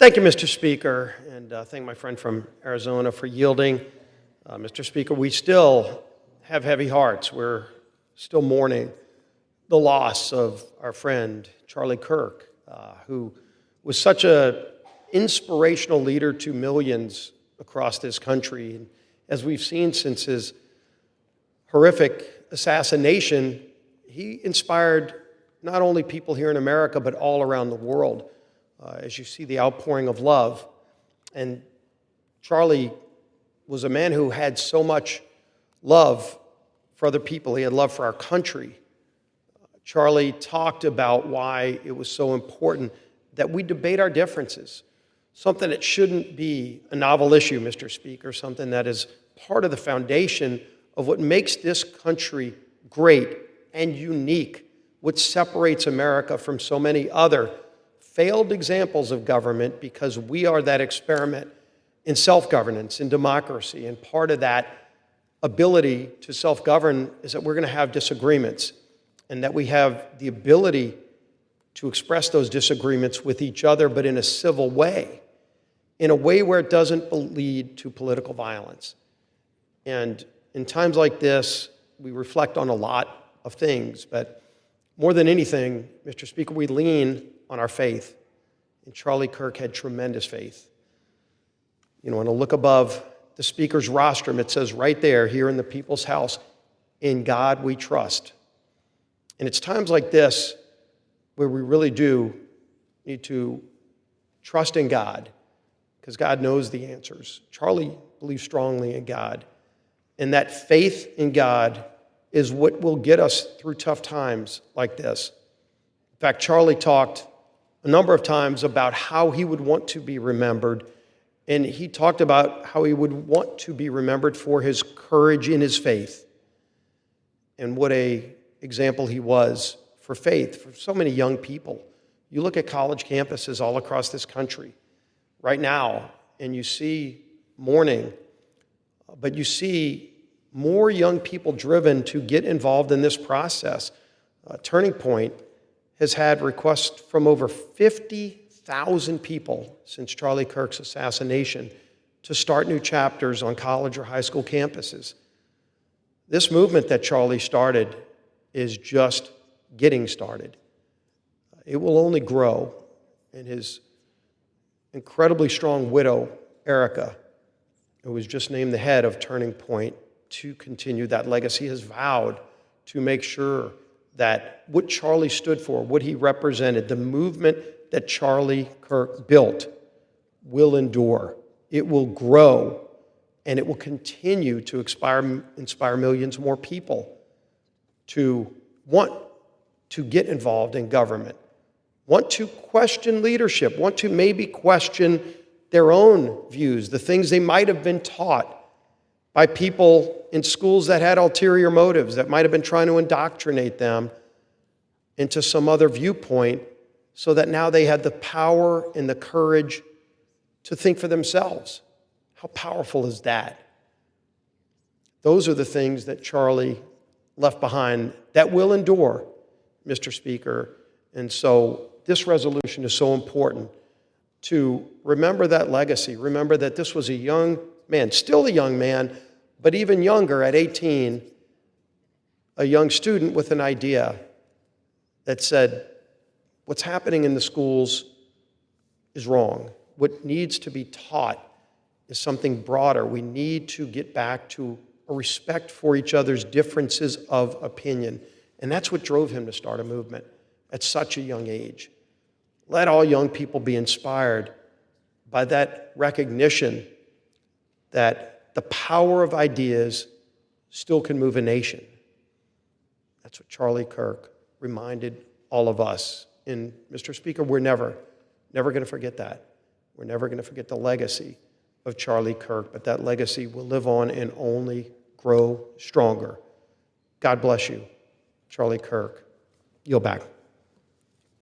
Thank you, Mr. Speaker, and thank my friend from Arizona for yielding. Mr. Speaker, we still have heavy hearts. We're still mourning the loss of our friend Charlie Kirk, who was such an inspirational leader to millions across this country. And as we've seen since his horrific assassination, he inspired not only people here in America, but all around the world. As you see the outpouring of love. And Charlie was a man who had so much love for other people. He had love for our country. Charlie talked about why it was so important that we debate our differences, something that shouldn't be a novel issue, Mr. Speaker, something that is part of the foundation of what makes this country great and unique, what separates America from so many other failed examples of government, because we are that experiment in self-governance, in democracy. And part of that ability to self-govern is that we're going to have disagreements, and that we have the ability to express those disagreements with each other, but in a civil way, in a way where it doesn't lead to political violence. And in times like this, we reflect on a lot of things, but more than anything, Mr. Speaker, we lean on our faith. And Charlie Kirk had tremendous faith. You know, when I look above the speaker's rostrum, it says right there, here in the people's house, in God we trust. And it's times like this where we really do need to trust in God, because God knows the answers. Charlie believed strongly in God. And that faith in God is what will get us through tough times like this. In fact, Charlie talked a number of times about how he would want to be remembered, and he talked about how he would want to be remembered for his courage in his faith, and what an example he was for faith for so many young people. You look at college campuses all across this country right now, and you see mourning, but you see more young people driven to get involved in this process. Turning Point has had requests from over 50,000 people since Charlie Kirk's assassination to start new chapters on college or high school campuses. This movement that Charlie started is just getting started. It will only grow, and his incredibly strong widow, Erica, who was just named the head of Turning Point, to continue that legacy, has vowed to make sure that what Charlie stood for, what he represented, the movement that Charlie Kirk built will endure. It will grow, and it will continue to inspire millions more people to want to get involved in government, want to question leadership, want to maybe question their own views, the things they might have been taught by people in schools that had ulterior motives, that might have been trying to indoctrinate them into some other viewpoint, so that now they had the power and the courage to think for themselves. How powerful is that? Those are the things that Charlie left behind that will endure, Mr. Speaker. And so this resolution is so important to remember that legacy. Remember that this was a young man, still a young man, but even younger at 18, a young student with an idea that said, what's happening in the schools is wrong. What needs to be taught is something broader. We need to get back to a respect for each other's differences of opinion. And that's what drove him to start a movement at such a young age. Let all young people be inspired by that recognition that the power of ideas still can move a nation. That's what Charlie Kirk reminded all of us. And Mr. Speaker, we're never going to forget that. We're never going to forget the legacy of Charlie Kirk, but that legacy will live on and only grow stronger. God bless you, Charlie Kirk. Yield back.